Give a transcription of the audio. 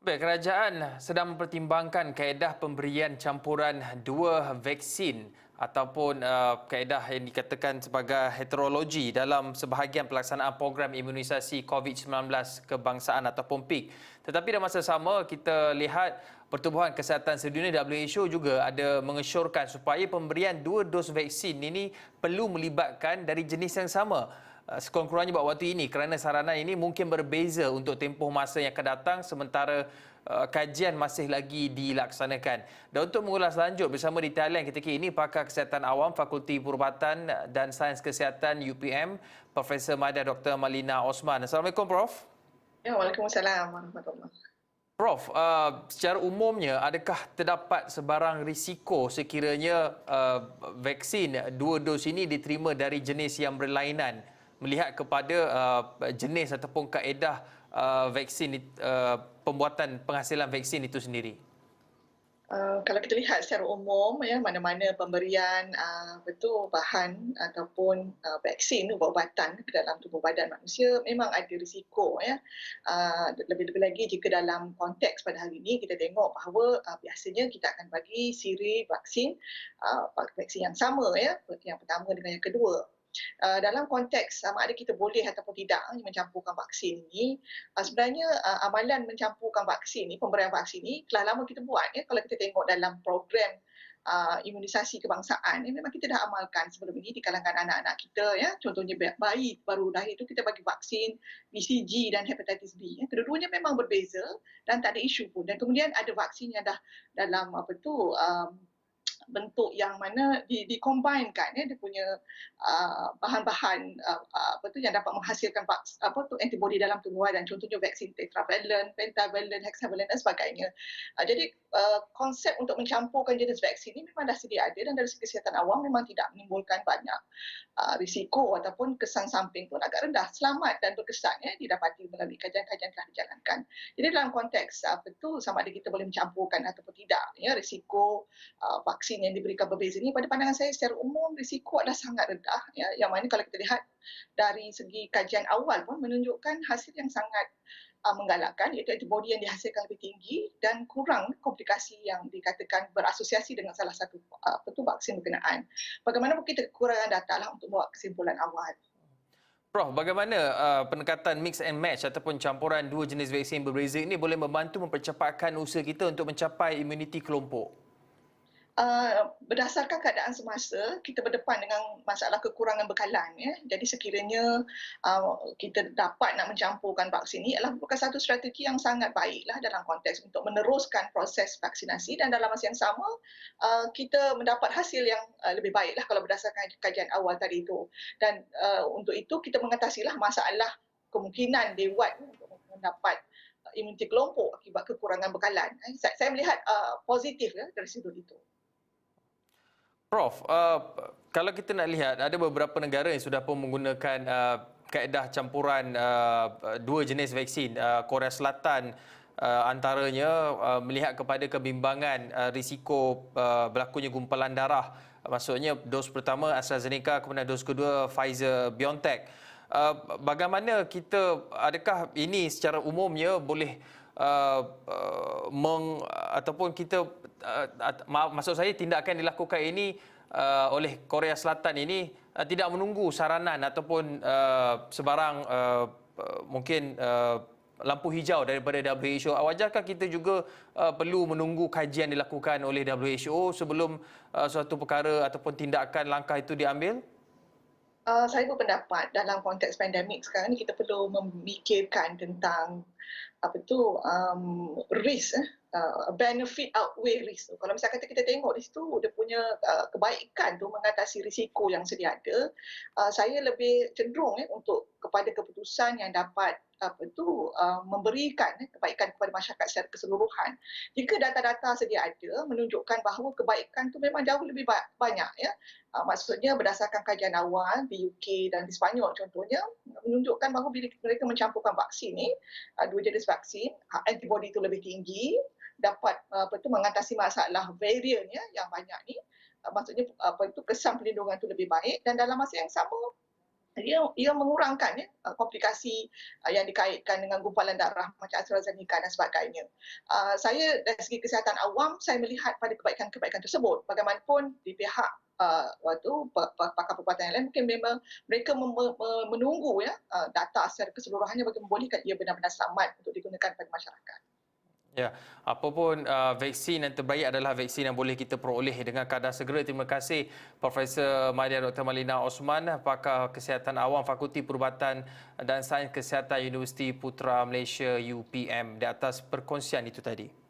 Baik, kerajaan sedang mempertimbangkan kaedah pemberian campuran dua vaksin ataupun kaedah yang dikatakan sebagai heterologi dalam sebahagian pelaksanaan program imunisasi COVID-19 kebangsaan ataupun PIK. Tetapi dalam masa sama kita lihat Pertubuhan Kesihatan Sedunia WHO juga ada mengesyorkan supaya pemberian dua dos vaksin ini perlu melibatkan dari jenis yang sama. Sekurang-kurangnya buat waktu ini kerana saranan ini mungkin berbeza untuk tempoh masa yang akan datang sementara kajian masih lagi dilaksanakan. Dan untuk mengulas lanjut bersama di talian ketika ini pakar kesihatan awam Fakulti Perubatan dan Sains Kesihatan UPM Profesor Madya Dr. Malina Osman. Assalamualaikum Prof. Ya, Waalaikumsalam warahmatullahi. Prof, secara umumnya adakah terdapat sebarang risiko sekiranya vaksin dua dos ini diterima dari jenis yang berlainan melihat kepada jenis ataupun kaedah vaksin pembuatan penghasilan vaksin itu sendiri? Kalau kita lihat secara umum ya, mana-mana pemberian bahan ataupun vaksin ubat-ubatan ke dalam tubuh badan manusia memang ada risiko ya. Lebih-lebih lagi jika dalam konteks pada hari ini kita tengok bahawa biasanya kita akan bagi siri vaksin yang sama ya, yang pertama dengan yang kedua. Dalam konteks sama ada kita boleh ataupun tidak mencampurkan vaksin ini, sebenarnya amalan mencampurkan vaksin ni, pemberian vaksin ni telah lama kita buat ya. Kalau kita tengok dalam program imunisasi kebangsaan ni memang kita dah amalkan sebelum ini di kalangan anak-anak kita ya. Contohnya bayi baru lahir itu kita bagi vaksin BCG dan hepatitis B ya. Kedua-duanya memang berbeza dan tak ada isu pun. Dan kemudian ada vaksin yang dah dalam bentuk yang mana dikombainkan ya, dia punya bahan-bahan yang dapat menghasilkan antibody dalam tubuh badan, contohnya vaksin tetravalent, pentavalent, hexavalent dan sebagainya. Jadi konsep untuk mencampurkan jenis vaksin ini memang dah sedia ada dan dari segi kesihatan awam memang tidak menimbulkan banyak risiko ataupun kesan samping pun agak rendah, selamat dan berkesan ya, didapati melalui kajian-kajian telah dijalankan. Jadi dalam konteks sama ada kita boleh mencampurkan ataupun tidak ya, risiko vaksin yang diberikan berbeza ini pada pandangan saya secara umum risiko adalah sangat rendah ya, yang mana kalau kita lihat dari segi kajian awal pun menunjukkan hasil yang sangat menggalakkan, iaitu antibody yang dihasilkan lebih tinggi dan kurang komplikasi yang dikatakan berasosiasi dengan salah satu vaksin berkenaan. Bagaimanapun kita kekurangan data lah untuk buat kesimpulan awal. Prof, bagaimana pendekatan mix and match ataupun campuran dua jenis vaksin berbeza ini boleh membantu mempercepatkan usaha kita untuk mencapai imuniti kelompok? Berdasarkan keadaan semasa, kita berdepan dengan masalah kekurangan bekalan ya. Jadi sekiranya kita dapat nak mencampurkan vaksin ini adalah merupakan satu strategi yang sangat baiklah dalam konteks untuk meneruskan proses vaksinasi dan dalam masa yang sama kita mendapat hasil yang lebih baiklah kalau berdasarkan kajian awal tadi itu. Dan untuk itu kita mengatasilah masalah kemungkinan lewat untuk mendapat imuniti kelompok akibat kekurangan bekalan. Saya melihat positif ya dari sudut itu. Prof, kalau kita nak lihat ada beberapa negara yang sudah pun menggunakan kaedah campuran dua jenis vaksin. Korea Selatan antaranya melihat kepada kebimbangan risiko berlakunya gumpalan darah. Maksudnya dos pertama AstraZeneca, kemudian dos kedua Pfizer-BioNTech. Bagaimana adakah ini secara umumnya boleh ataupun kita maksud saya tindakan dilakukan ini oleh Korea Selatan ini tidak menunggu saranan ataupun sebarang mungkin lampu hijau daripada WHO. Wajarkah kita juga perlu menunggu kajian dilakukan oleh WHO sebelum suatu perkara ataupun tindakan langkah itu diambil? Saya berpendapat dalam konteks pandemik sekarang ni kita perlu memikirkan tentang risk benefit outweigh risk tu. Kalau misalkan kita tengok di situ dia punya kebaikan tu mengatasi risiko yang sedia ada, saya lebih cenderung untuk kepada keputusan yang dapat memberikan kebaikan kepada masyarakat secara keseluruhan. Jika data-data sedia ada menunjukkan bahawa kebaikan tu memang jauh lebih banyak ya. Maksudnya berdasarkan kajian awal di UK dan di Sepanyol contohnya menunjukkan bahawa bila mereka mencampurkan vaksin ni, dua jenis vaksin, antibody itu lebih tinggi, dapat mengatasi masalah varian ya yang banyak ni, maksudnya kesan perlindungan itu lebih baik dan dalam masa yang sama ia mengurangkan komplikasi yang dikaitkan dengan gumpalan darah macam AstraZeneca dan sebagainya. Saya dari segi kesihatan awam, saya melihat pada kebaikan-kebaikan tersebut. Bagaimanapun di pihak pakar perubatan yang lain mungkin memang mereka menunggu data secara keseluruhannya bagi membolehkan ia benar-benar selamat untuk digunakan pada masyarakat. Ya, apapun vaksin yang terbaik adalah vaksin yang boleh kita peroleh dengan kadar segera. Terima kasih Profesor Mahdia Dr. Malina Osman, pakar kesihatan awam Fakulti Perubatan dan Sains Kesihatan Universiti Putra Malaysia UPM di atas perkongsian itu tadi.